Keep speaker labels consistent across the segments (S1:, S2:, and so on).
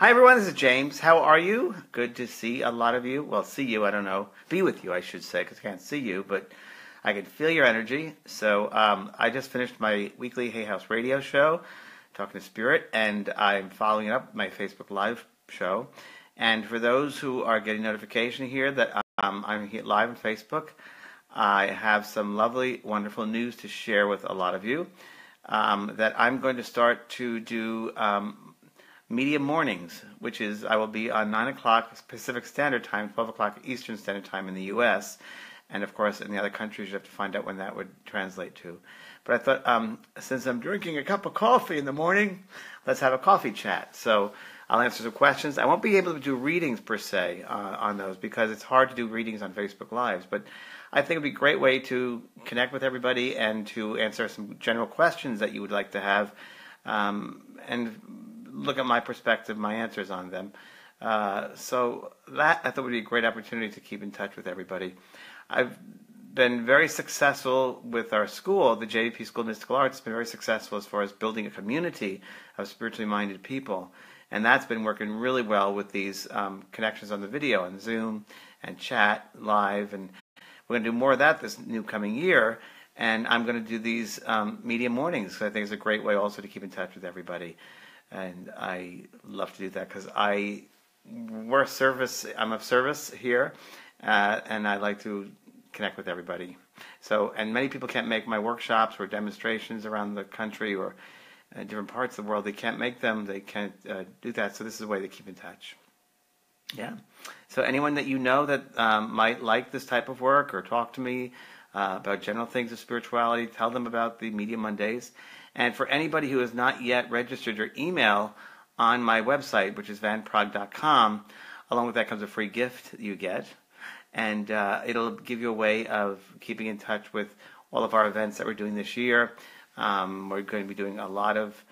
S1: Hi everyone, this is James. How are you? Good to see a lot of you. Well, see you, I don't know. Be with you, I should say, because I can't see you, but I can feel your energy. So I just finished my weekly Hay House radio show, Talking to Spirit, and I'm following it up with my Facebook Live show. And for those who are getting notification here that I'm here live on Facebook, I have some lovely, wonderful news to share with a lot of you, that I'm going to start to do media mornings, which is I will be on 9 o'clock Pacific Standard Time, 12 o'clock Eastern Standard Time in the U.S., and of course in the other countries you have to find out when that would translate to. But I thought, since I'm drinking a cup of coffee in the morning, let's have a coffee chat. So I'll answer some questions. I won't be able to do readings per se on those because it's hard to do readings on Facebook Lives, but I think it would be a great way to connect with everybody and to answer some general questions that you would like to have, and look at my perspective, my answers on them. So that I thought would be a great opportunity to keep in touch with everybody. I've been very successful with our school, the JDP School of Mystical Arts. It's been very successful as far as building a community of spiritually minded people. And that's been working really well with these connections on the video and Zoom and chat live. And we're going to do more of that this new coming year. And I'm going to do these media mornings. So I think it's a great way also to keep in touch with everybody. And I love to do that because I'm of service here, and I like to connect with everybody. So, and many people can't make my workshops or demonstrations around the country or in different parts of the world. They can't make them. They can't do that. So this is a way to keep in touch. Yeah. So anyone that you know that might like this type of work or talk to me about general things of spirituality, tell them about the Media Mondays. And for anybody who has not yet registered your email on my website, which is vanpraagh.com, along with that comes a free gift that you get. And it'll give you a way of keeping in touch with all of our events that we're doing this year. We're going to be doing a lot of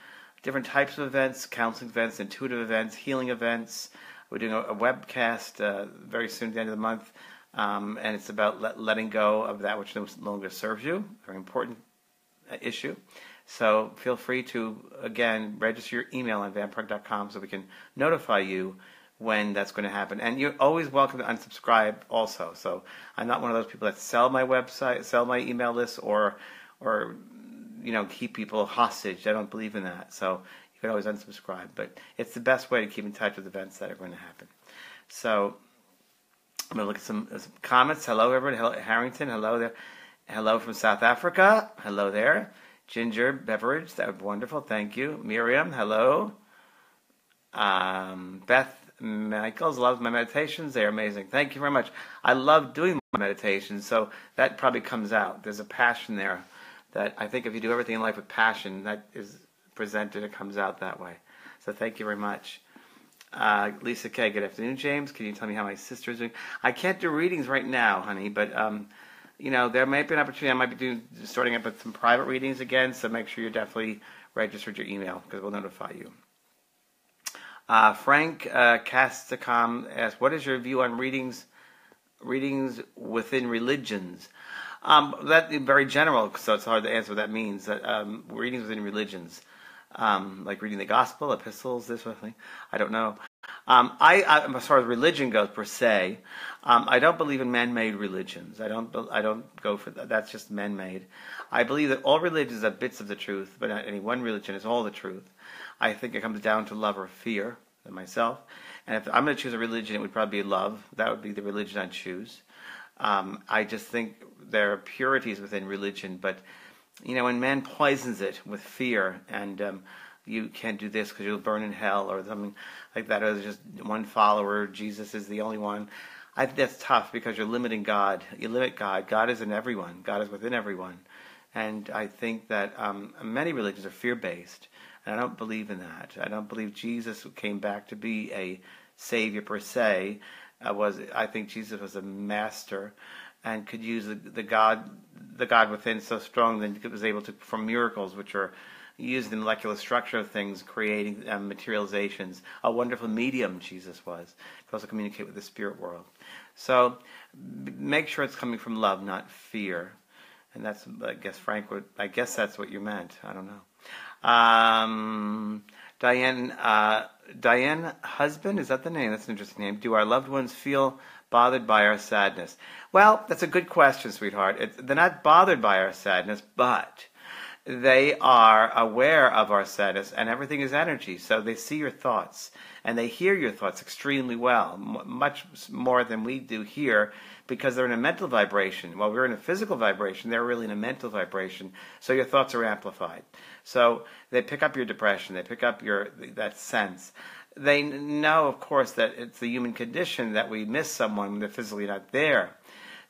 S1: different types of events, counseling events, intuitive events, healing events. We're doing a webcast very soon at the end of the month. And it's about letting go of that which no longer serves you. Very important issue. So feel free to, again, register your email on vanpraagh.com so we can notify you when that's going to happen. And you're always welcome to unsubscribe also. So I'm not one of those people that sell my website, sell my email list, or keep people hostage. I don't believe in that. So you can always unsubscribe. But it's the best way to keep in touch with events that are going to happen. So I'm going to look at some comments. Hello, everybody. Hello, Harrington. Hello there. Hello from South Africa. Hello there. Ginger Beverage, that was wonderful, thank you. Miriam, hello. Beth Michaels loves my meditations, they're amazing. Thank you very much. I love doing my meditations, so that probably comes out. There's a passion there that I think if you do everything in life with passion, that is presented, it comes out that way. So thank you very much. Lisa K, good afternoon, James. Can you tell me how my sister's doing? I can't do readings right now, honey, but there may be an opportunity. I might be starting up with some private readings again, so make sure you're definitely registered your email because we'll notify you. Frank Castacom asks, what is your view on readings within religions? That is very general, so it's hard to answer what that means. Readings within religions, like reading the gospel, epistles, this sort of thing. I don't know. As far as religion goes, per se, I don't believe in man-made religions. I don't go for that. That's just man-made. I believe that all religions are bits of the truth, but not any one religion is all the truth. I think it comes down to love or fear, myself. And if I'm going to choose a religion, it would probably be love. That would be the religion I'd choose. I just think there are purities within religion, but when man poisons it with fear and you can't do this because you'll burn in hell or something like that, or there's just one follower, Jesus is the only one. I think that's tough because you're limiting God. You limit God. God is in everyone. God is within everyone. And I think that many religions are fear-based, and I don't believe in that. I don't believe Jesus came back to be a savior per se. I think Jesus was a master and could use the God within so strong that he was able to perform miracles, which are used in the molecular structure of things, creating materializations. A wonderful medium Jesus was. Could also communicate with the spirit world. So make sure it's coming from love, not fear. And that's, I guess, Frank, I guess that's what you meant. I don't know. Diane Husband, is that the name? That's an interesting name. Do our loved ones feel bothered by our sadness? Well, that's a good question, sweetheart. They're not bothered by our sadness, but they are aware of our sadness, and everything is energy. So they see your thoughts, and they hear your thoughts extremely well, much more than we do here, because they're in a mental vibration. While we're in a physical vibration, they're really in a mental vibration. So your thoughts are amplified. So they pick up your depression. They pick up that sense. They know, of course, that it's the human condition that we miss someone when they're physically not there.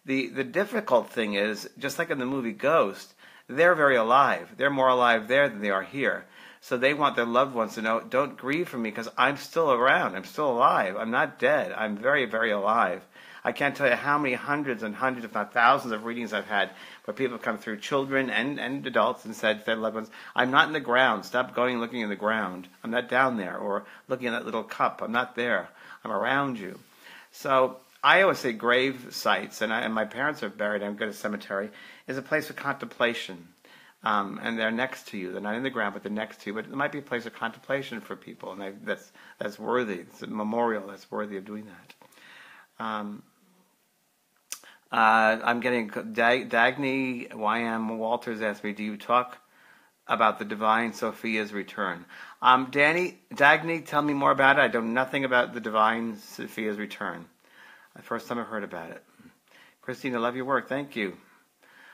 S1: The difficult thing is, just like in the movie Ghost, they're very alive. They're more alive there than they are here. So they want their loved ones to know, don't grieve for me because I'm still around. I'm still alive. I'm not dead. I'm very, very alive. I can't tell you how many hundreds and hundreds, if not thousands, of readings I've had where people have come through, children and adults, and said to their loved ones, I'm not in the ground. Stop going and looking in the ground. I'm not down there. Or looking at that little cup. I'm not there. I'm around you. So I always say grave sites, and my parents are buried. I'm going to a cemetery, is a place of contemplation. And they're next to you. They're not in the ground, but they're next to you. But it might be a place of contemplation for people, and that's worthy. It's a memorial that's worthy of doing that. I'm getting Dagny YM Walters asked me, do you talk about the divine Sophia's return? Dagny, tell me more about it. I know nothing about the divine Sophia's return. The first time I've heard about it. Christine, I love your work. Thank you.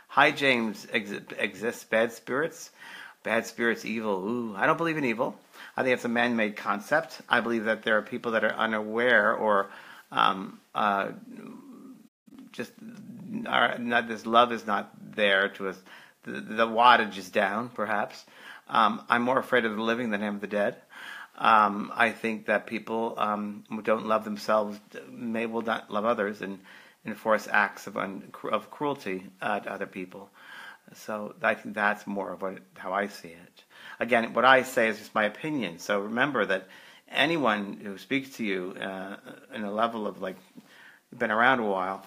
S1: Hi, James. Exists bad spirits? Bad spirits, evil. Ooh, I don't believe in evil. I think it's a man-made concept. I believe that there are people that are unaware or just are not. This love is not there to us. The wattage is down, perhaps. I'm more afraid of the living than I am of the dead. I think that people who don't love themselves will not love others and enforce acts of cruelty to other people. So I think that's more of how I see it. Again, what I say is just my opinion. So remember that anyone who speaks to you in a level of been around a while,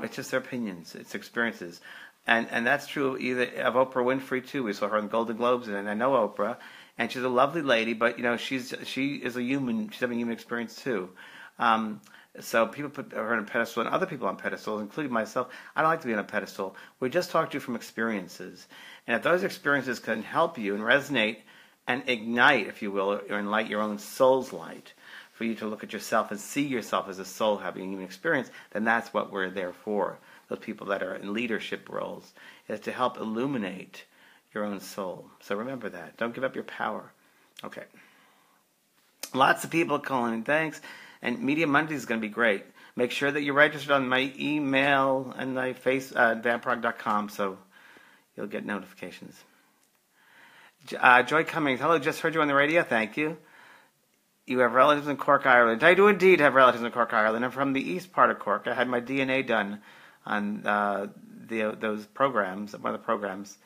S1: it's just their opinions, it's experiences. And that's true either of Oprah Winfrey too. We saw her in Golden Globes, and I know Oprah, and she's a lovely lady, but she is a human. She's having a human experience too. So people put her on a pedestal, and other people on pedestals, including myself. I don't like to be on a pedestal. We just talk to you from experiences, and if those experiences can help you and resonate and ignite, if you will, or enlight your own soul's light, for you to look at yourself and see yourself as a soul having a human experience, then that's what we're there for. Those people that are in leadership roles, is to help illuminate your own soul. So remember that. Don't give up your power. Okay. Lots of people calling in. Thanks. And Media Monday is going to be great. Make sure that you're registered on my email and my Praagh.com so you'll get notifications. Joy Cummings. Hello, just heard you on the radio. Thank you. You have relatives in Cork, Ireland. I do indeed have relatives in Cork, Ireland. I'm from the east part of Cork. I had my DNA done on those programs, one of the programs.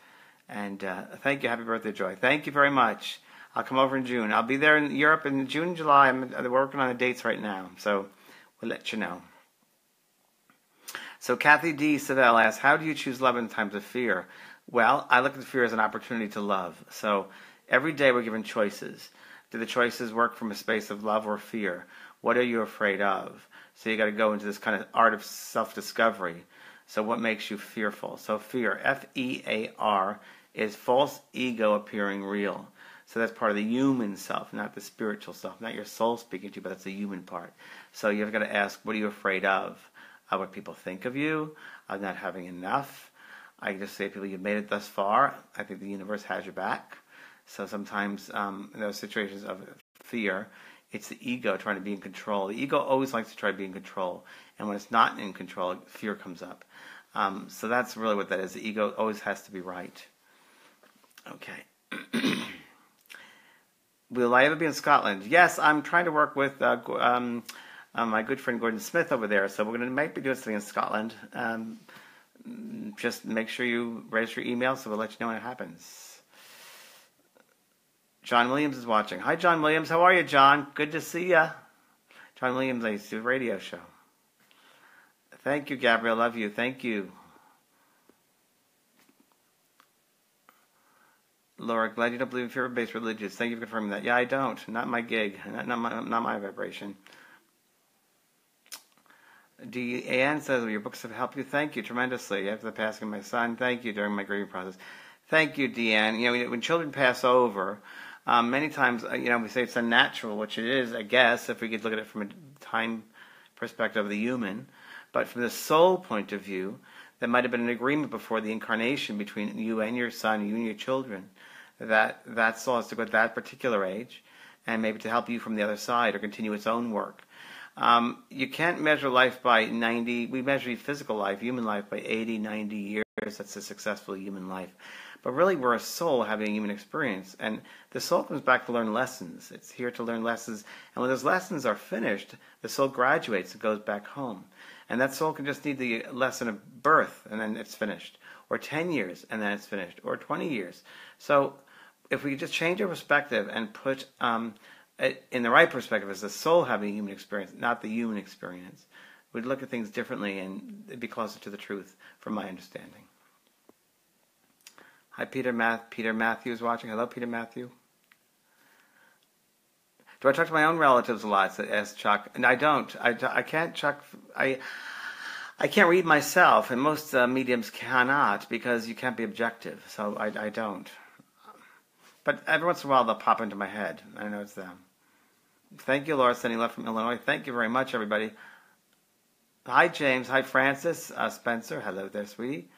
S1: And thank you. Happy birthday, Joy. Thank you very much. I'll come over in June. I'll be there in Europe in June and July. We're working on the dates right now, so we'll let you know. So Kathy D. Savelle asks, how do you choose love in times of fear? Well, I look at fear as an opportunity to love. So every day we're given choices. Do the choices work from a space of love or fear? What are you afraid of? So you got to go into this kind of art of self-discovery. So what makes you fearful? So fear, F-E-A-R, is false ego appearing real. So that's part of the human self, not the spiritual self, not your soul speaking to you, but that's the human part. So you've got to ask, what are you afraid of? What people think of you, of not having enough. I just say to people, you've made it thus far. I think the universe has your back. So sometimes in those situations of fear, it's the ego trying to be in control. The ego always likes to try to be in control. And when it's not in control, fear comes up. So that's really what that is. The ego always has to be right. Okay. Will I ever be in Scotland? Yes, I'm trying to work with my good friend Gordon Smith over there. So we're might be doing something in Scotland. Just make sure you register your email so we'll let you know when it happens. John Williams is watching. Hi, John Williams. How are you, John? Good to see ya. John Williams, I used to do a radio show. Thank you, Gabrielle. Love you. Thank you. Laura, glad you don't believe in fear-based religions. Thank you for confirming that. Yeah, I don't. Not my gig. Not my vibration. Ann says, well, your books have helped you. Thank you tremendously. After the passing of my son, thank you during my grieving process. Thank you, Deanne. You know, when children pass over, many times, we say it's unnatural, which it is, I guess, if we could look at it from a time perspective of the human. But from the soul point of view, there might have been an agreement before the incarnation between you and your son, you and your children, that soul has to go to that particular age, and maybe to help you from the other side or continue its own work. You can't measure life by 90. We measure physical life, human life, by 80, 90 years. That's a successful human life. But really, we're a soul having a human experience. And the soul comes back to learn lessons. It's here to learn lessons. And when those lessons are finished, the soul graduates and goes back home. And that soul can just need the lesson of birth, and then it's finished. Or 10 years, and then it's finished. Or 20 years. So if we just change our perspective and put in the right perspective as the soul having a human experience, not the human experience, we'd look at things differently and it'd be closer to the truth, from my understanding. Hi, Peter Matthew is watching. Hello, Peter Matthew. Do I talk to my own relatives a lot? Asked Chuck. And I don't. I can't, Chuck. I can't read myself, and most mediums cannot, because you can't be objective. So I don't. But every once in a while they'll pop into my head. I know it's them. Thank you, Laura, sending love from Illinois. Thank you very much, everybody. Hi, James. Hi, Francis. Spencer. Hello there, sweetie.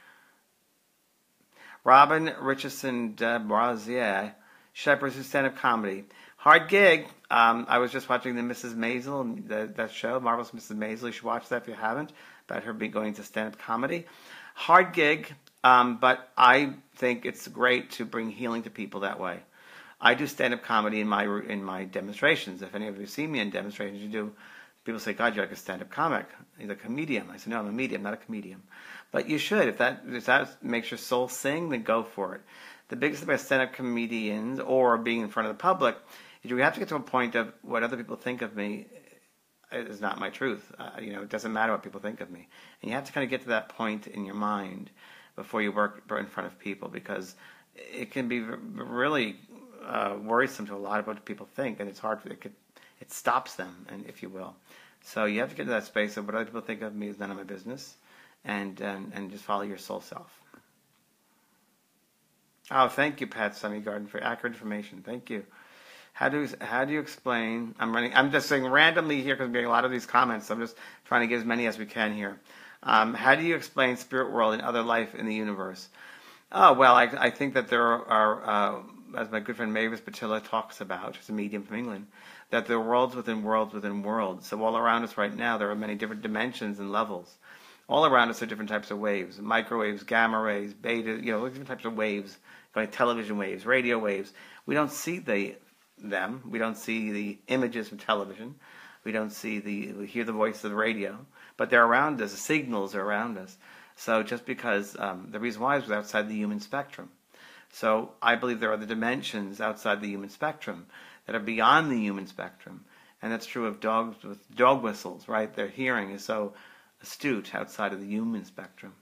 S1: Robin Richardson de Brazier. Shepherds who stand-up comedy. Hard gig. I was just watching the Mrs. Maisel, that show, Marvelous Mrs. Maisel. You should watch that if you haven't, about her going to stand-up comedy. Hard gig, but I think it's great to bring healing to people that way. I do stand-up comedy in my demonstrations. If any of you see me in demonstrations, you do. People say, God, you're like a stand-up comic. You're like a medium. I say, no, I'm a medium, not a comedian. But you should. If that makes your soul sing, then go for it. The biggest thing about stand-up comedians or being in front of the public is you have to get to a point of what other people think of me is not my truth. It doesn't matter what people think of me. And you have to kind of get to that point in your mind before you work in front of people, because it can be really worrisome to a lot of what people think, and it's hard. It stops them, and if you will. So you have to get to that space of what other people think of me is none of my business, and just follow your soul self. Oh, thank you, Pat Semigarden, for accurate information. Thank you. How do you explain? I'm just saying randomly here because I'm getting a lot of these comments. So I'm just trying to get as many as we can here. How do you explain spirit world and other life in the universe? Oh, well, I think that there are, as my good friend Mavis Patilla talks about, she's a medium from England, that there are worlds within worlds within worlds. So all around us right now, there are many different dimensions and levels. All around us are different types of waves: microwaves, gamma rays, beta, different types of waves, like television waves, radio waves. We don't see them. We don't see the images from television. We hear the voice of the radio. But they're around us. The signals are around us. So just because the reason why is outside the human spectrum. So I believe there are the dimensions outside the human spectrum that are beyond the human spectrum. And that's true of dogs with dog whistles, right? Their hearing is so astute outside of the human spectrum.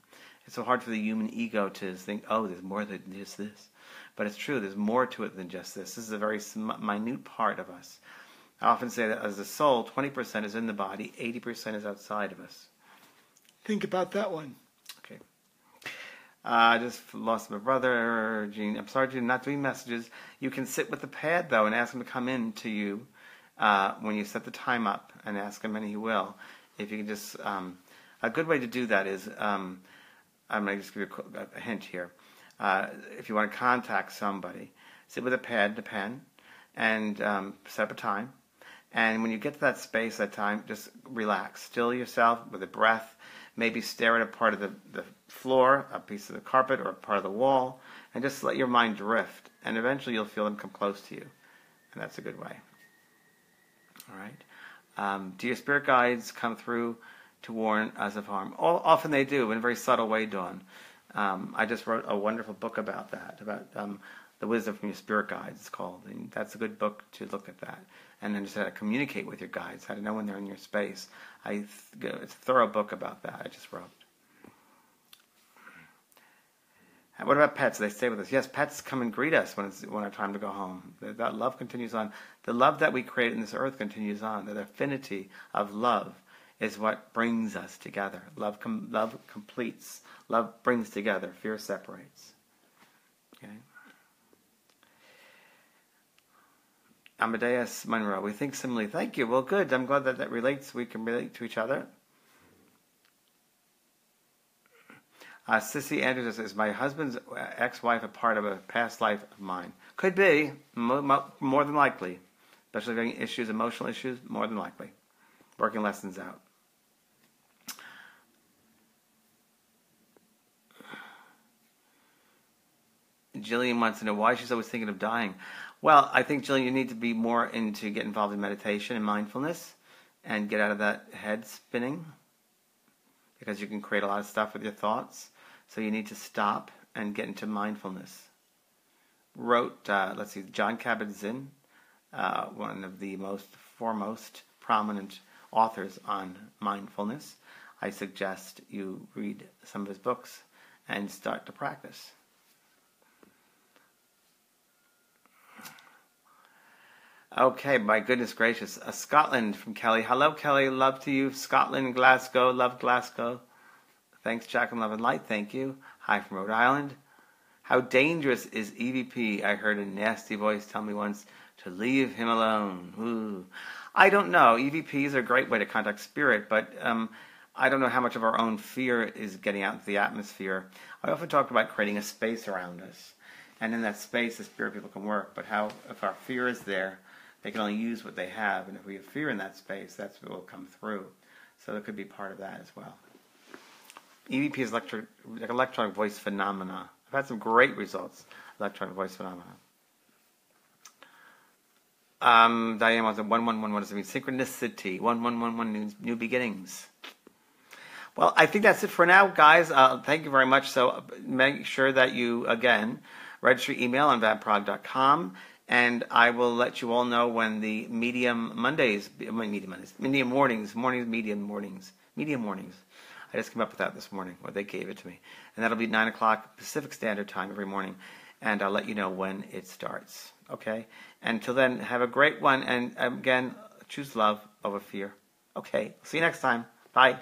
S1: It's so hard for the human ego to think, oh, there's more than just this. But it's true, there's more to it than just this. This is a very minute part of us. I often say that as a soul, 20% is in the body, 80% is outside of us. Think about that one. Okay. I just lost my brother, Gene. I'm sorry, Gene, not doing messages. You can sit with the pad, though, and ask him to come in to you when you set the time up, and ask him, and he will. If you can just... a good way to do that is... I'm going to just give you a hint here. If you want to contact somebody, sit with a pad and a pen, and set up a time. And when you get to that space, that time, just relax. Still yourself with a breath. Maybe stare at a part of the floor, a piece of the carpet, or a part of the wall, and just let your mind drift. And eventually you'll feel them come close to you. And that's a good way. All right. Do your spirit guides come through to warn us of harm? Often they do, in a very subtle way, Dawn. I just wrote a wonderful book about that, about the wisdom from your spirit guides, it's called. And that's a good book to look at that. And then just how to communicate with your guides, how to know when they're in your space. It's a thorough book about that I just wrote. What about pets? They stay with us. Yes, pets come and greet us when it's time to go home. That love continues on. The love that we create in this earth continues on. That affinity of love is what brings us together. Love completes. Love brings together. Fear separates. Okay. Amadeus Monroe. We think similarly. Thank you. Well, good. I'm glad that relates. We can relate to each other. Sissy Andrews says, "Is my husband's ex-wife a part of a past life of mine?" Could be, more than likely. Especially if having issues, emotional issues, more than likely. Working lessons out. Jillian wants to know why she's always thinking of dying. Well, I think, Jillian, you need to be more into get involved in meditation and mindfulness and get out of that head spinning, because you can create a lot of stuff with your thoughts. So you need to stop and get into mindfulness. Wrote, John Kabat-Zinn, one of the foremost prominent authors on mindfulness. I suggest you read some of his books and start to practice. Okay, my goodness gracious. Scotland from Kelly. Hello, Kelly. Love to you. Scotland, Glasgow. Love Glasgow. Thanks, Jack and Love and Light. Thank you. Hi from Rhode Island. How dangerous is EVP? I heard a nasty voice tell me once to leave him alone. Ooh. I don't know. EVPs are a great way to contact spirit, but I don't know how much of our own fear is getting out into the atmosphere. I often talk about creating a space around us. And in that space, the spirit people can work. But if our fear is there, they can only use what they have. And if we have fear in that space, that's what will come through. So it could be part of that as well. EVP is electronic voice phenomena. I've had some great results. Electronic voice phenomena. Diane wants 1111. What does it mean? Synchronicity. 1111 means new beginnings. Well, I think that's it for now, guys. Thank you very much. So make sure that you, again, register your email on vadprog.com. And I will let you all know when the Medium Mornings. I just came up with that this morning, or they gave it to me. And that'll be 9 o'clock Pacific Standard Time every morning. And I'll let you know when it starts. Okay? Until then, have a great one. And again, choose love over fear. Okay. See you next time. Bye.